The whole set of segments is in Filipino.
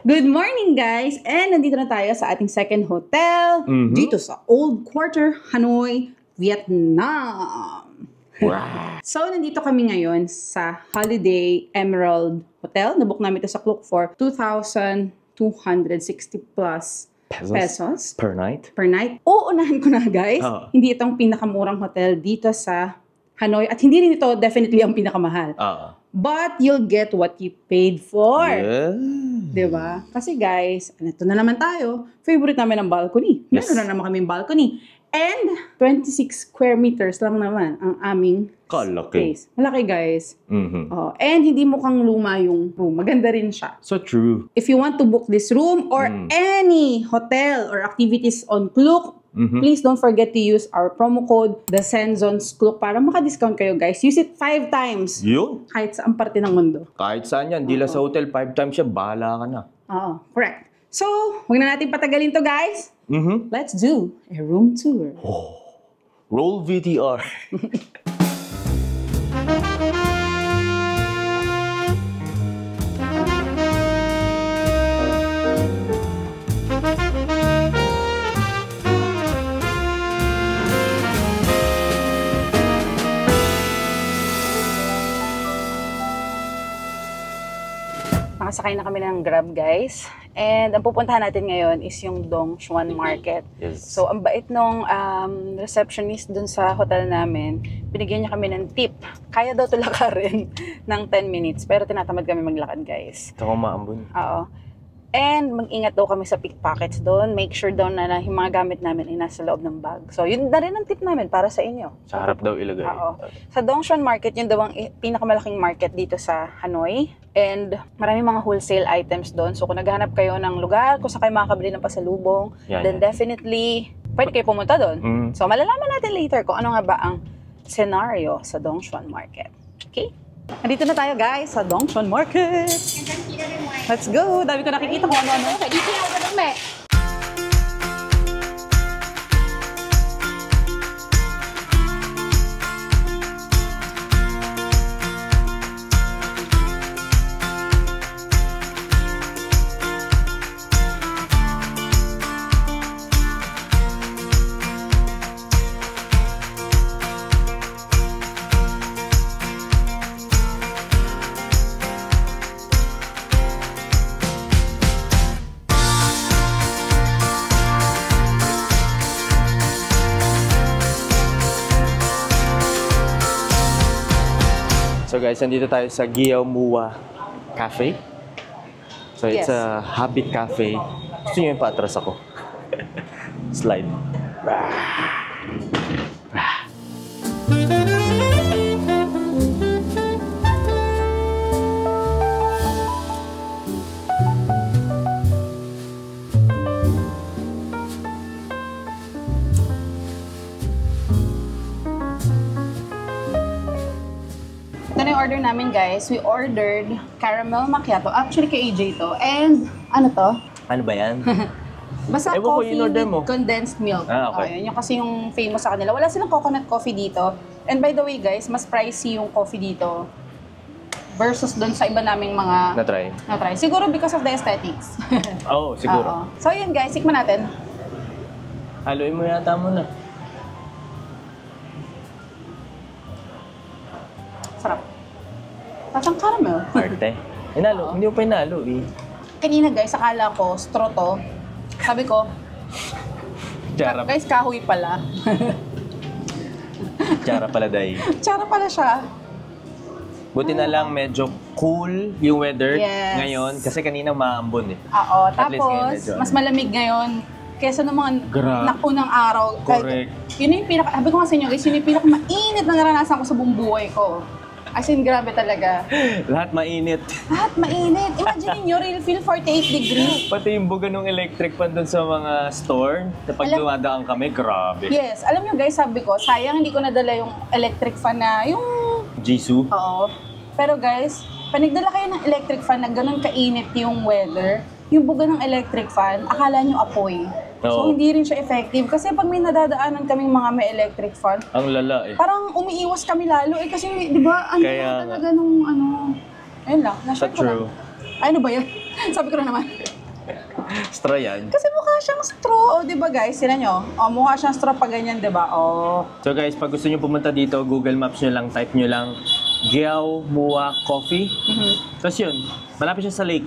Good morning, guys! And nandito na tayo sa ating second hotel dito sa Old Quarter, Hanoi, Vietnam. So, nandito kami ngayon sa Holiday Emerald Hotel. Nabook namin ito sa Klook for 2,260 plus pesos per night. Uunahan ko na, guys. Hindi itong pinakamurang hotel dito sa Hanoi. At hindi rin ito definitely ang pinakamahal. But you'll get what you paid for. Yeah. Diba? Kasi guys, ito na naman tayo. Favorite namin ang balcony. Meron na naman kaming balcony. And 26 square meters lang naman ang aming space. Malaki, guys. And hindi mukhang luma yung room. Maganda rin siya. So true. If you want to book this room or any hotel or activities on Klook, please don't forget to use our promo code, the Senzons Klook, para maka-discount kayo, guys. Use it 5 times. Yun. Kahit saan parte ng mundo. Kahit saan yan. Di lang sa hotel, 5 times siya. Bahala ka na. Oo, correct. So, huwag na natin patagalin to, guys. Let's do a room tour. Roll VTR. Nakasakay na kami ng Grab, guys. And ang pupuntahan natin ngayon is yung Dong Xuan Market. Yes. So, ang bait nung receptionist dun sa hotel namin, binigyan niya kami ng tip. Kaya daw tulakarin ng 10 minutes, pero tinatamad kami maglakad, guys. Ito ko maambun. Oo. And mag-ingat daw kami sa pickpockets doon. Make sure daw na yung mga gamit namin ay nasa loob ng bag. So, yun na rin ang tip namin para sa inyo. Sa harap daw ilagay. Oo. Sa Dong Xuan Market, yun daw ang pinakamalaking market dito sa Hanoi. And maraming mga wholesale items doon. So, kung naghahanap kayo ng lugar, kung saan kayo makakabili ng pasalubong, then definitely, pwede kayo pumunta doon. So, malalaman natin later kung ano nga ba ang scenario sa Dong Xuan Market. Okay? Nandito na tayo, guys, sa Dong Xuan Market. Let's go! Dami ko nakikita kung ano-ano. Dito yung ako dumi. So guys, nandito tayo sa Gia Mua Cafe. So it's a habit cafe. Gusto nyo yung paatras ako? Slide. Ito na yung order namin, guys. We ordered caramel macchiato. Actually, kay AJ to. And, ano to? Ano ba yan? Basta Ewan ko coffee yung order with mo. condensed milk. Okay. Yun yung kasi yung famous sa kanila. Wala silang coconut coffee dito. And by the way, guys, mas pricey yung coffee dito versus doon sa iba naming mga na-try. Siguro because of the aesthetics. Oo, siguro. So, yun, guys. Tikman natin. Haluin mo yata muna. Sarap. Tapos ang caramel. Arte. Inalo. Hindi mo pa inalo eh. Kanina, guys, akala ko straw to. Sabi ko, Tsara. guys, kahoy pala. Tsara pala dahi. Tsara pala siya. Buti na lang medyo cool yung weather ngayon. Kasi kanina maambon eh. Oo. At least ngayon Tapos, medyo mas malamig ngayon kesa ng mga nakunang araw. Correct. Yun yung sabi ko nga sa inyo, guys, yun yung pinaka-mainit na naranasan ko sa buong buhay ko. As in, grabe talaga. Lahat mainit. Lahat mainit. Imagine nyo, real feel 48 degrees. Pati yung buga ng electric fan doon sa mga store, na pag dumadaan kami, grabe. Yes. Alam nyo, guys, sabi ko, sayang hindi ko nadala yung electric fan na, yung... Jisoo? Oo. Pero guys, panigdala kayo ng electric fan na ganun kainit yung weather, yung buga ng electric fan, akala nyo apoy. So, hindi rin siya effective. Kasi pag may nadadaanan kaming mga may electric fan, ang lala eh. Parang umiiwas kami lalo eh. Kasi, di ba, ano talaga nung ano... Ayun lang, na-share ko lang. Ay, ano ba yan? Sabi ko na naman. Straw yan. Kasi mukha siyang straw, oh, di ba guys? Sila nyo? Oh, mukha siyang straw pa ganyan, di ba? Oh. So guys, pag gusto nyo pumunta dito, Google Maps nyo lang, type nyo lang Giao Mua Coffee. Tapos yun, malapit siya sa lake.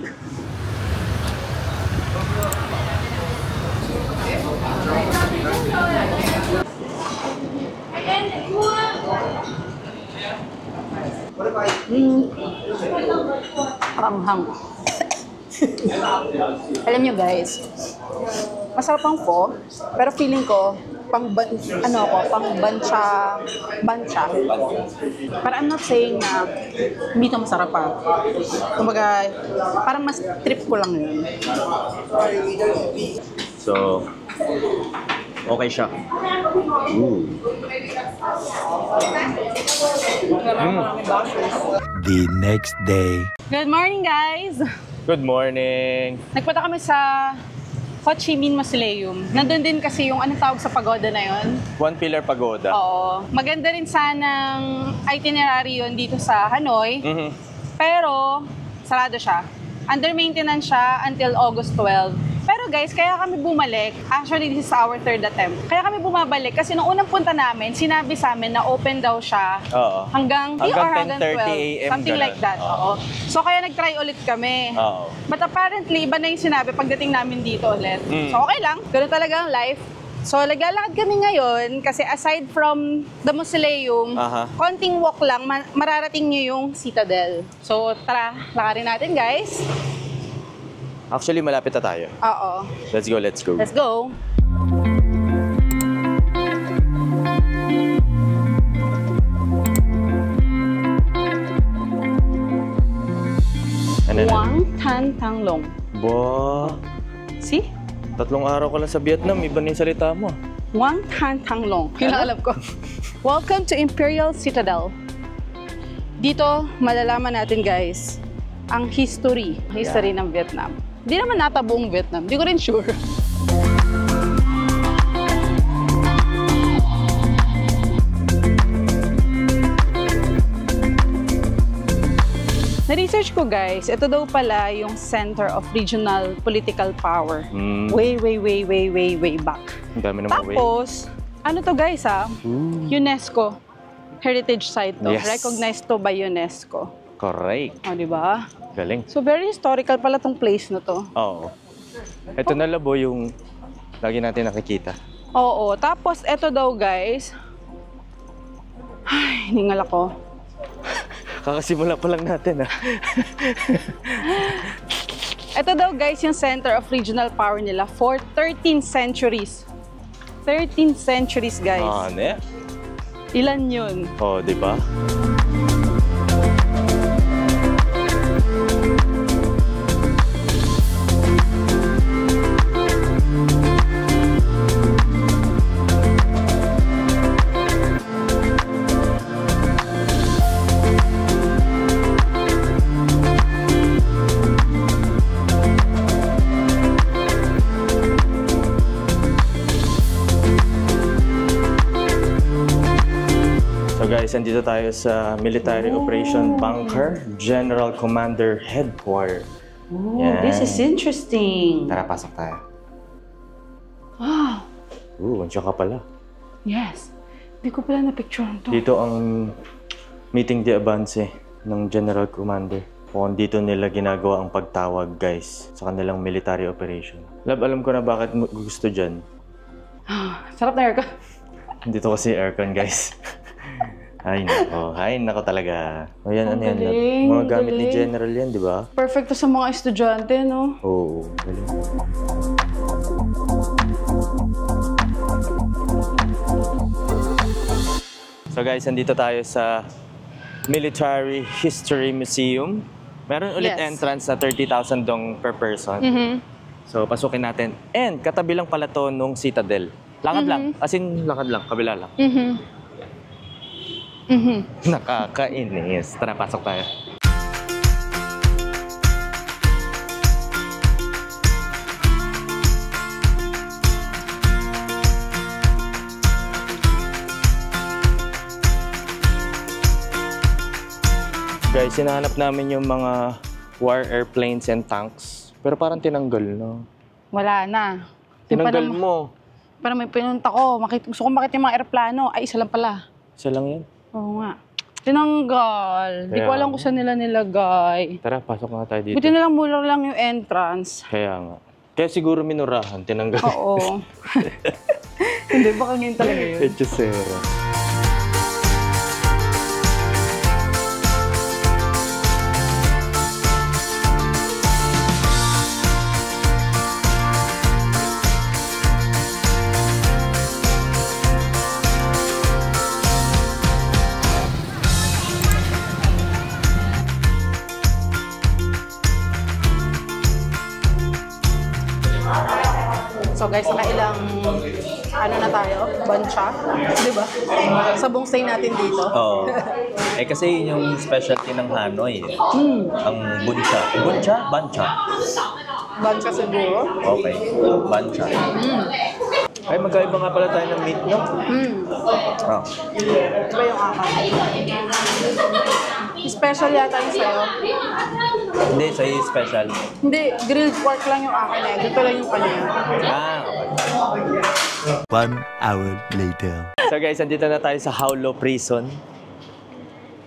Paranghang. Alam nyo guys, masarap ang pho, pero feeling ko, pang bancha. Pero I'm not saying na hindi ito masarap pa. Kumbaga, parang mas trip ko lang yun. So, okay siya. The next day. Good morning guys! Good morning! Nagpunta kami sa Ho Chi Minh Mausoleum. Nandun din kasi yung anong tawag sa pagoda na yun. One Pillar Pagoda. Oo. Maganda rin sanang itinerary yun dito sa Hanoi. Pero, sarado siya. Under maintenance siya until August 12. Pero guys, kaya kami bumalik. Actually, this is our third attempt. Kaya kami bumabalik kasi nung unang punta namin, sinabi sa amin na open daw siya hanggang 10:30 12. a.m. Something like that. Oo. So, kaya nag-try ulit kami. But apparently, iba na yung sinabi pagdating namin dito ulit. So, okay lang. Ganun talaga ang life. So, naglalakad kami ngayon kasi aside from the mausoleum, konting walk lang, mararating nyo yung Citadel. So, tara, lakarin natin guys. Actually, malapit na tayo. Oo. Let's go, let's go. Let's go. Wang Tan Tang Long. Ba, See? 3 araw ko lang sa Vietnam, iba na yung salita mo. Wang Tan Tang Long. Yun ang alam ko. Welcome to Imperial Citadel. Dito, malalaman natin guys, ang history ng Vietnam. Hindi naman nata buong Vietnam. Hindi ko rin sure. Na-research ko guys, ito daw pala yung center of regional political power. Way back. Ang dami naman way. Tapos, ano to guys UNESCO. Heritage site to. Yes. Recognized to by UNESCO. Correct. O, di ba? Galing. So, very historical pala tong place na to. Oo. Ito na labo yung lagi natin nakikita. Oo. Tapos, eto daw guys. Ay, hiningal ako. Kakasimula pa lang natin Ito daw guys yung center of regional power nila for 13 centuries. 13 centuries guys. Ano eh? Ilan yun? Oh, di ba? Guys, andito tayo sa Military Operation Bunker, General Commander Headquarters. This is interesting. Tara, pasok tayo. Wow. Andiyan ka pala. Yes. Hindi ko pala na-picturean to. Dito ang meeting de avance ng General Commander. Kung dito nila ginagawa ang pagtawag, guys, sa kanilang military operation. Lab, alam ko na bakit mo gusto dyan. Sarap na aircon. Dito kasi aircon, guys. Ay, nako talaga. O yan, ano yan? Galing, Mga gamit ni galing. General yan, di ba? Perfect to sa mga estudyante, no? Oo, galing. So guys, andito tayo sa Military History Museum. Meron ulit entrance na 30,000 dong per person. So, pasukin natin. And katabi lang pala to nung Citadel. Lakad lang. As in, lakad lang. Kabila lang. Nakakainis. Tara, pasok tayo. Guys, hinahanap namin yung mga war airplanes and tanks. Pero parang tinanggal na. Wala na. Tinanggal mo. Para may pinunta ko, gusto ko makita yung mga aeroplano. Ay, isa lang pala. Isa lang yan. Oo nga. Tinanggal. Di ko alam kung saan nila nilagay. Tara, pasok nga tayo dito. Buti na lang mula lang yung entrance. Kaya nga. Kaya siguro minurahan, tinanggal. Oo. Hindi, baka ngayon talaga yun. Hechicera. So guys, nakailang ano na tayo? Bancha? Di ba? Sa buong stay natin dito. Oo. Eh kasi yun yung specialty ng Hanoi. Ang buncha. Buncha? Bancha. Bancha siguro. Okay. Bancha. Ay, magkaiba nga pala tayo ng meat, no? Oh. Diba yung akal? Special yata yung sa'yo. Hindi, sa'yo special. Hindi, grilled pork lang yung akin eh. Dito lang yung kanya. Ah, okay. 1 hour later. So guys, andito na tayo sa Howlo Prison.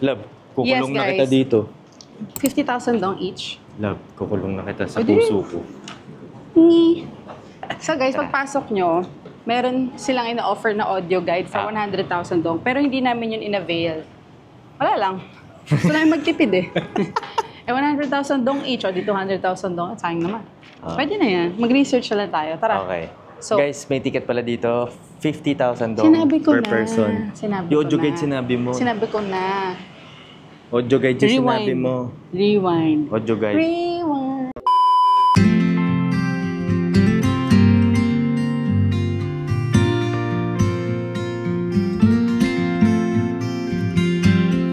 Love, kukulong Yes, na guys. kita dito. 50,000 dong each. Love, kukulong na kita sa Pwede puso ko. So guys, pagpasok nyo, meron silang ina-offer na audio guide for 100,000 dong. Pero hindi namin yun in-avail. Wala lang. Gusto namin magtipid eh. Eh 100,000 dong each o di 200,000 dong. Sayang naman. Pwede na yan. Mag-research na lang tayo. Tara. Okay. So, guys, may ticket pala dito. 50,000 dong sinabi ko per na. person. Sinabi Yung ko audio na. guide sinabi mo. Sinabi ko na. Audio guide yung sinabi mo. Rewind. Audio guide. Rewind.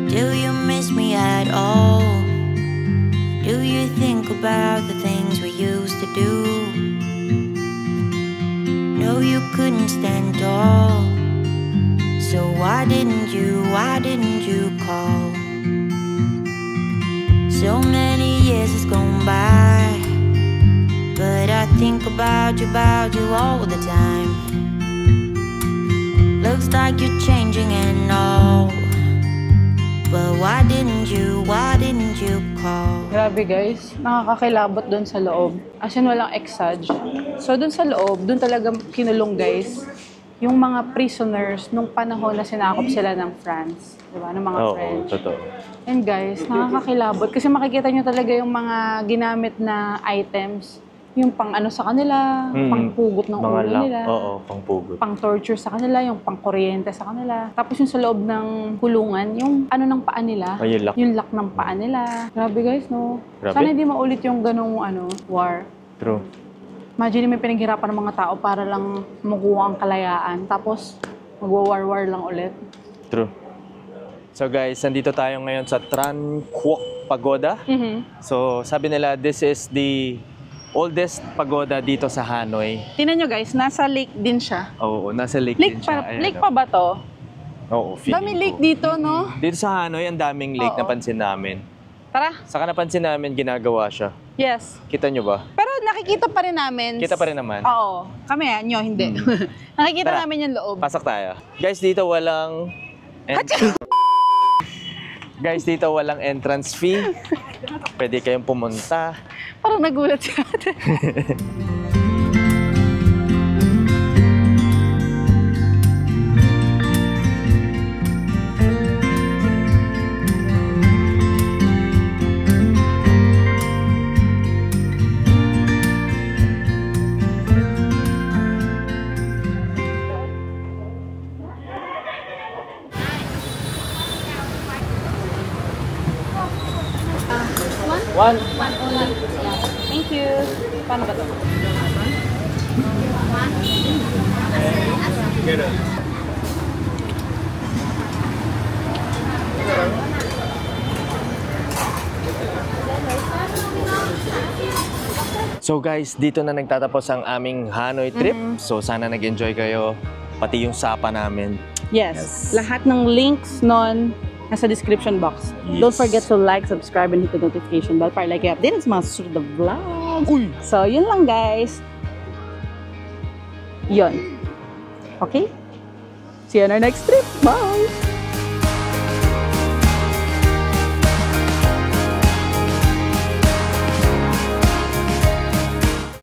Do you miss me at all? Do you think about the things we used to do? No, you couldn't stand tall. So why didn't you call? So many years has gone by, but I think about you all the time. Looks like you're changing and all, but why didn't you call? Grabe guys, nakakakilabot doon sa loob. As in, walang exage. So doon sa loob, doon talaga kinulong guys, yung mga prisoners nung panahon na sinakop sila ng France. Diba? Ng mga French. Totoo. And guys, nakakakilabot. Kasi makikita nyo talaga yung mga ginamit na items. Yung pang ano sa kanila, pang pugot ng ulo nila. Oo, pang pugot. Pang torture sa kanila, yung pang kuryente sa kanila. Tapos yung sa loob ng kulungan, yung ano ng paa nila. Oh, yung lock. Yung lock ng paa nila. Grabe guys, no? Grabe. Sana hindi maulit yung ganong war. True. Imagine may pinaghirapan ng mga tao para lang makuha ang kalayaan. Tapos magwa-war lang ulit. True. So guys, nandito tayo ngayon sa Tran Quoc Pagoda. So sabi nila, this is the oldest pagoda dito sa Hanoi. Tingnan nyo guys, nasa lake din siya. Oo, nasa lake Lake din siya. pa, Ayan, lake oh. pa ba to? Oo, feeling Dami ko. lake dito, no? Dito sa Hanoi, ang daming lake Oo. napansin namin. Tara. Saka napansin namin, ginagawa siya. Yes. Kita nyo ba? Pero nakikita pa rin namin. Kita pa rin naman. Oo. Kami nyo, hindi. Nakikita Tara. namin yung loob. Pasok tayo. Guys, dito walang... Guys, dito walang entrance fee. Pwede kayong pumunta. Parang nagulat si ate. One. Thank you. Paano ba to? So guys, dito na nagtatapos ang aming Hanoi trip. So sana nag-enjoy kayo, pati yung sapa namin. Yes. Lahat ng links nun nasa description box. Yes. Don't forget to like, subscribe, and hit the notification bell para like i-update sa mga susunod na vlog. So, yun lang guys. Yon. Okay? See you on our next trip. Bye!